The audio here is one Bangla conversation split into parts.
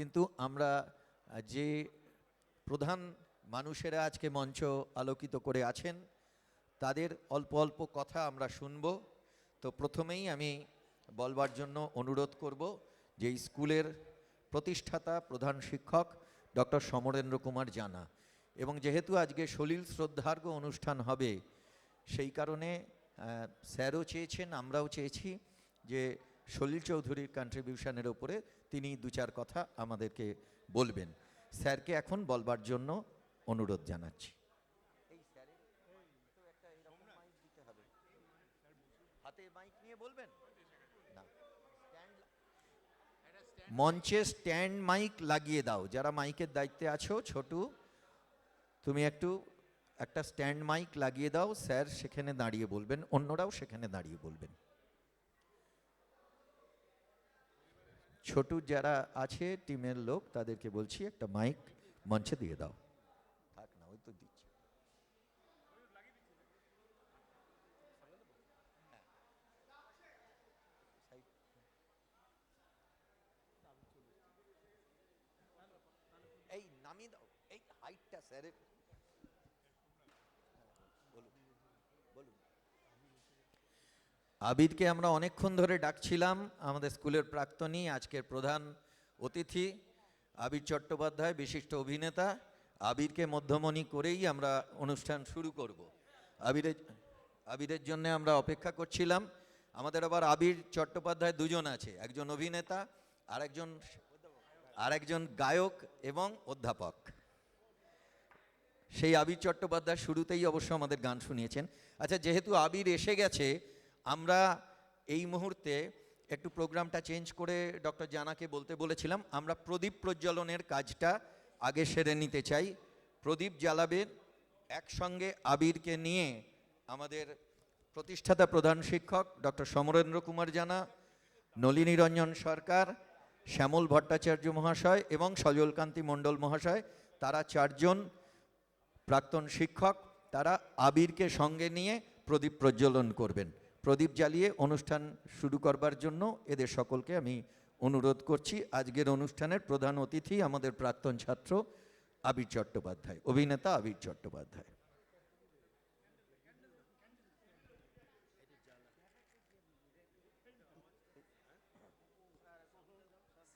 কিন্তু আমরা যে প্রধান মানুষেরা আজকে মঞ্চ আলোকিত করে আছেন তাদের অল্প অল্প কথা আমরা শুনব। তো প্রথমেই আমি বলবার জন্য অনুরোধ করব যে স্কুলের প্রতিষ্ঠাতা প্রধান শিক্ষক ডক্টর সমরেন্দ্র কুমার জানা, এবং যেহেতু আজকে সলিল শ্রদ্ধার্ঘ্য অনুষ্ঠান হবে সেই কারণে স্যারও চেয়েছেন, আমরাও চেয়েছি যে সলিল চৌধুরীর কন্ট্রিবিউশনের ওপরে তিনি দু চার কথা আমাদেরকে বলবেন। স্যারকে এখন বলবার জন্য অনুরোধ জানাচ্ছি। এই স্যারের তো একটা এরকম মাইক দিতে হবে, হাতে মাইক নিয়ে বলবেন না, মঞ্চে স্ট্যান্ড মাইক লাগিয়ে দাও। যারা মাইকের দায়িত্বে আছো, ছোটু তুমি একটা স্ট্যান্ড মাইক লাগিয়ে দাও, স্যার সেখানে দাঁড়িয়ে বলবেন, অন্যরাও সেখানে দাঁড়িয়ে বলবেন। ছোটু যারা আছে টিমের লোক তাদেরকে বলছি একটা মাইক মঞ্চে দিয়ে দাও। থাক না, ওই তো দিচ্ছি। এই নামিয়ে দাও, এই হাইটটা স্যারের। বলুন। আবিরকে আমরা অনেকক্ষণ ধরে ডাকছিলাম, আমাদের স্কুলের প্রাক্তনী, আজকের প্রধান অতিথি আবির চট্টোপাধ্যায়, বিশিষ্ট অভিনেতা। আবিরকে মধ্যমণি করেই আমরা অনুষ্ঠান শুরু করব। আবিরের জন্য আমরা অপেক্ষা করছিলাম। আমাদের আবার আবির চট্টোপাধ্যায় দুজন আছে, একজন অভিনেতা আর একজন গায়ক এবং অধ্যাপক। সেই আবির চট্টোপাধ্যায় শুরুতেই অবশ্য আমাদের গান শুনিয়েছেন। আচ্ছা, যেহেতু আবির এসে গেছে, আমরা এই মুহূর্তে একটু প্রোগ্রামটা চেঞ্জ করে ডক্টর জানাকে বলতে বলেছিলাম, আমরা প্রদীপ প্রজ্বলনের কাজটা আগে সেরে নিতে চাই। প্রদীপ জ্বালাবেন একসঙ্গে আবিরকে নিয়ে আমাদের প্রতিষ্ঠাতা প্রধান শিক্ষক ডক্টর সমরেন্দ্র কুমার জানা, নলিনী রঞ্জন সরকার, শ্যামল ভট্টাচার্য মহাশয় এবং সজলকান্তি মণ্ডল মহাশয়। তারা চারজন প্রাক্তন শিক্ষক, তারা আবিরকে সঙ্গে নিয়ে প্রদীপ প্রজ্বলন করবেন। প্রদীপ জ্বালিয়ে অনুষ্ঠান শুরু করবার জন্য এদের সকলকে আমি অনুরোধ করছি। আজকের অনুষ্ঠানের প্রধান অতিথি আমাদের প্রাক্তন ছাত্র আবির চট্টোপাধ্যায়, অভিনেতা আবির চট্টোপাধ্যায়।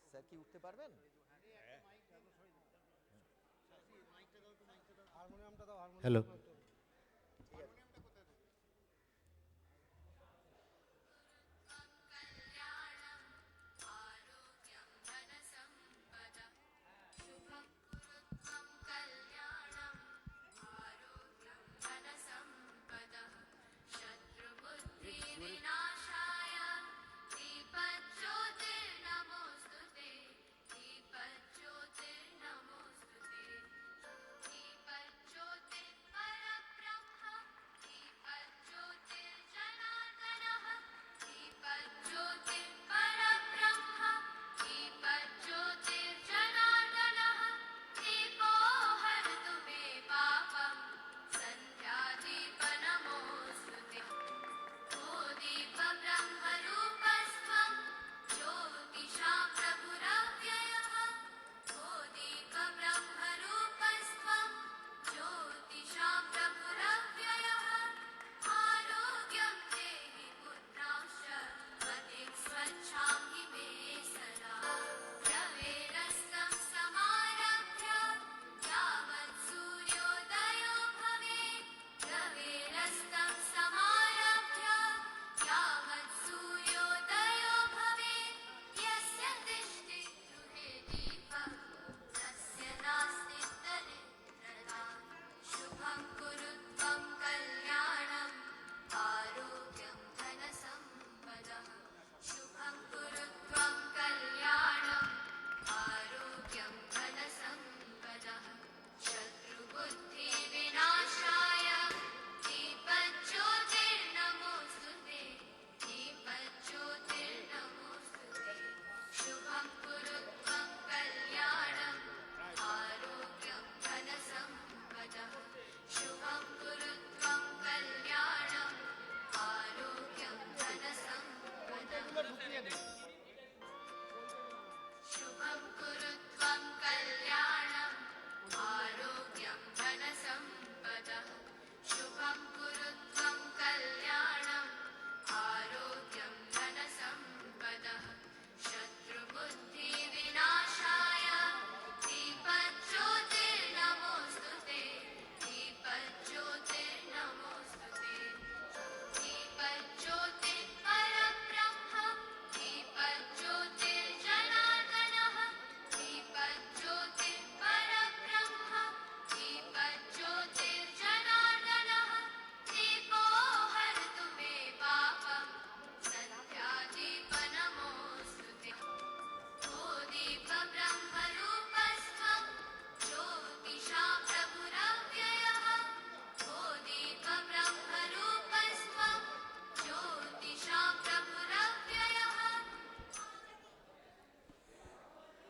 স্যার কি উঠতে পারবেন? হ্যালো।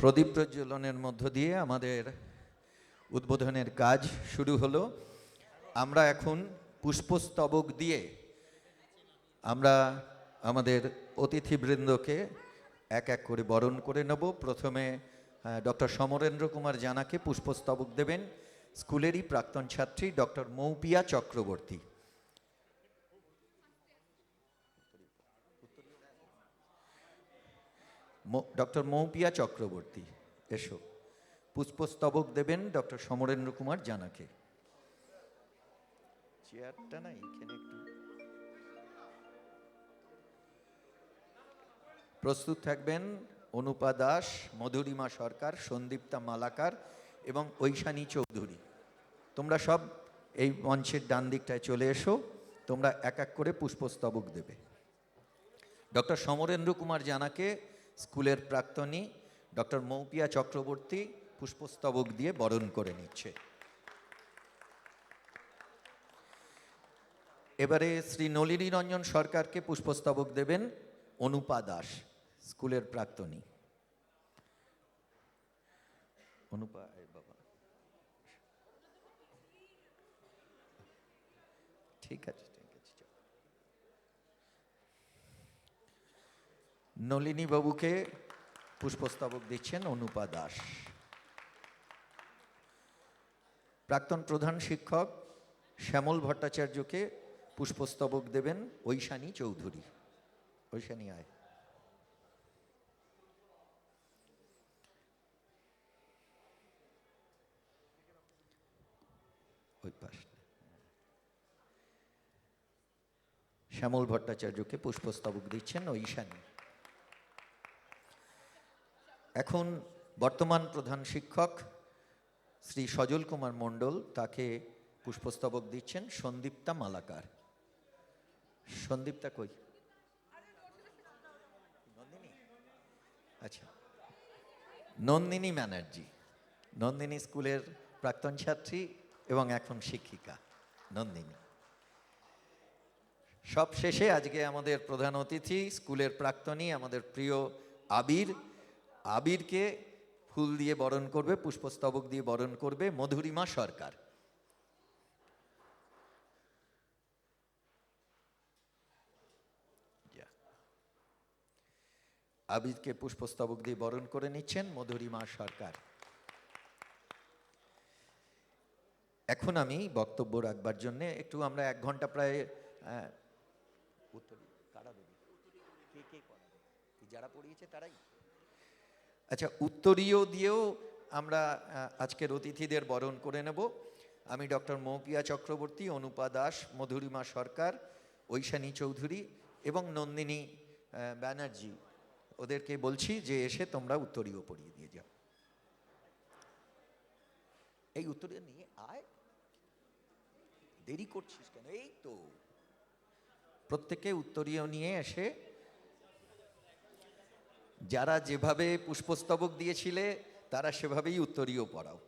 প্রদীপ প্রজ্বলনের মধ্য দিয়ে আমাদের উদ্বোধনের কাজ শুরু হলো। আমরা এখন পুষ্পস্তবক দিয়ে আমরা আমাদের অতিথিবৃন্দকে এক এক করে বরণ করে নেব। প্রথমে ডক্টর সমরেন্দ্র কুমার জানাকে পুষ্পস্তবক দেবেন স্কুলেরই প্রাক্তন ছাত্রী ডক্টর মৌপিয়া চক্রবর্তী। ডক্টর মৌপিয়া চক্রবর্তী এসো। পুষ্পস্তবক দেবেন ডক্টর সমরেন্দ্র কুমার জানাকে। চেয়ারটা না এখানে একটু প্রস্তুত থাকবেন অনুপা দাস, মধুরিমা সরকার, সন্দীপ্তা মালাকার এবং ঐশানী চৌধুরী। তোমরা সব এই মঞ্চের ডান দিকটায় চলে এসো। তোমরা এক এক করে পুষ্পস্তবক দেবে। ডক্টর সমরেন্দ্র কুমার জানাকে স্কুলের প্রাক্তনী ডক্টর মৌপিয়া চক্রবর্তী পুষ্পস্তবক দিয়ে বরণ করে নিচ্ছে। এবারে শ্রী নলিনী রঞ্জন সরকারকে পুষ্পস্তবক দেবেন অনুপা দাস, স্কুলের প্রাক্তনী। অনুপা বাবা, ঠিক আছে ঠিক আছে। নলিনী বাবুকে পুষ্পস্তবক দিচ্ছেন অনুপা দাস। প্রাক্তন প্রধান শিক্ষক শ্যামল ভট্টাচার্যকে পুষ্পস্তবক দেবেন ঐশানী চৌধুরী। ঐশানী আয়। ওই পাশ। শ্যামল ভট্টাচার্যকে পুষ্পস্তবক দিচ্ছেন ঐশানী। এখন বর্তমান প্রধান শিক্ষক শ্রী সজল কুমার মণ্ডল, তাকে পুষ্পস্তবক দিচ্ছেন সন্দীপ্তা মালাকার। সন্দীপ্তা কই? নন্দিনী, আচ্ছা, নন্দিনী ব্যানার্জি। নন্দিনী স্কুলের প্রাক্তন ছাত্রী এবং এখন শিক্ষিকা নন্দিনী। সব শেষে আজকে আমাদের প্রধান অতিথি স্কুলের প্রাক্তনী আমাদের প্রিয় আবির। আবিরকে ফুল দিয়ে বরণ করবে, পুষ্পস্তবক দিয়ে বরণ করবে মধুরিমা সরকার। আবিরকে পুষ্পস্তবক দিয়ে বরণ করে নিচ্ছেন মধুরিমা সরকার। এখন আমি বক্তব্য রাখবার জন্য একটু আমরা 1 ঘন্টা প্রায় যারা পড়িয়েছে তারাই, আচ্ছা, উত্তরীয় দিয়েও আমরা আজকের অতিথিদের বরণ করে নেব। আমি ডক্টর মৌপিয়া চক্রবর্তী, অনুপা দাস, মধুরিমা সরকার, ঐশানী চৌধুরী এবং নন্দিনী ব্যানার্জি, ওদেরকে বলছি যে এসে তোমরা উত্তরীয় পড়িয়ে দিয়ে যাও। এই উত্তরীয় নিয়ে আয়, দেরি করছিস কেন? এই তো প্রত্যেকে উত্তরীয় নিয়ে এসে, যারা যেভাবে পুষ্পস্তবক দিয়েছিলে তারা সেভাবেই উত্তরীয় পড়াও।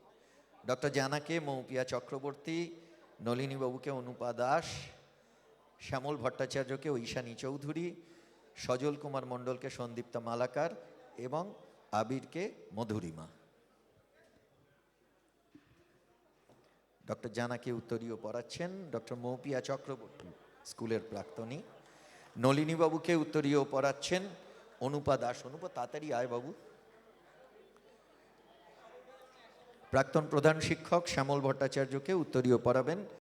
ডক্টর জানাকে মৌপিয়া চক্রবর্তী, নলিনীবাবুকে অনুপা দাস, শ্যামল ভট্টাচার্যকে ঐশানী চৌধুরী, সজল কুমার মণ্ডলকে সন্দীপ্তা মালাকার এবং আবিরকে মধুরিমা। ডক্টর জানাকে উত্তরীয় পড়াচ্ছেন ডক্টর মৌপিয়া চক্রবর্তী, স্কুলের প্রাক্তনী। নলিনীবাবুকে উত্তরীয় পড়াচ্ছেন অনুপা দাস। অনুপা, তাড়াতাড়ি আয় বাবু। প্রাক্তন প্রধান শিক্ষক শ্যামল ভট্টাচার্যকে উত্তরীয় পড়াবেন